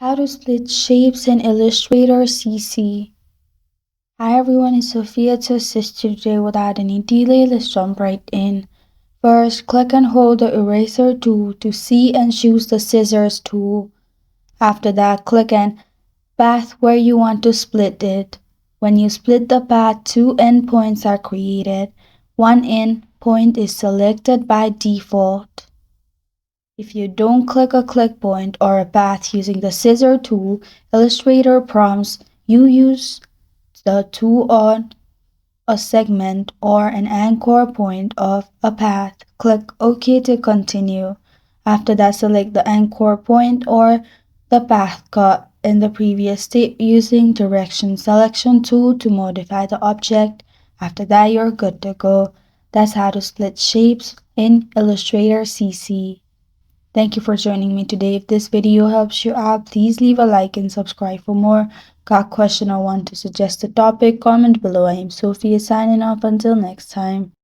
How to split shapes in Illustrator CC. Hi everyone, it's Sophia to assist you today. Without any delay, let's jump right in. First, click and hold the eraser tool to see and choose the scissors tool. After that, click on path where you want to split it. When you split the path, two endpoints are created. One endpoint is selected by default. If you don't click a click point or a path using the scissor tool, Illustrator prompts you use the tool on a segment or an anchor point of a path. Click OK to continue. After that, select the anchor point or the path cut in the previous step using direction selection tool to modify the object. After that, you're good to go. That's how to split shapes in Illustrator CC. Thank you for joining me today. If this video helps you out, please leave a like and subscribe for more. Got a question or want to suggest a topic? Comment below. I am Sophia signing off until next time.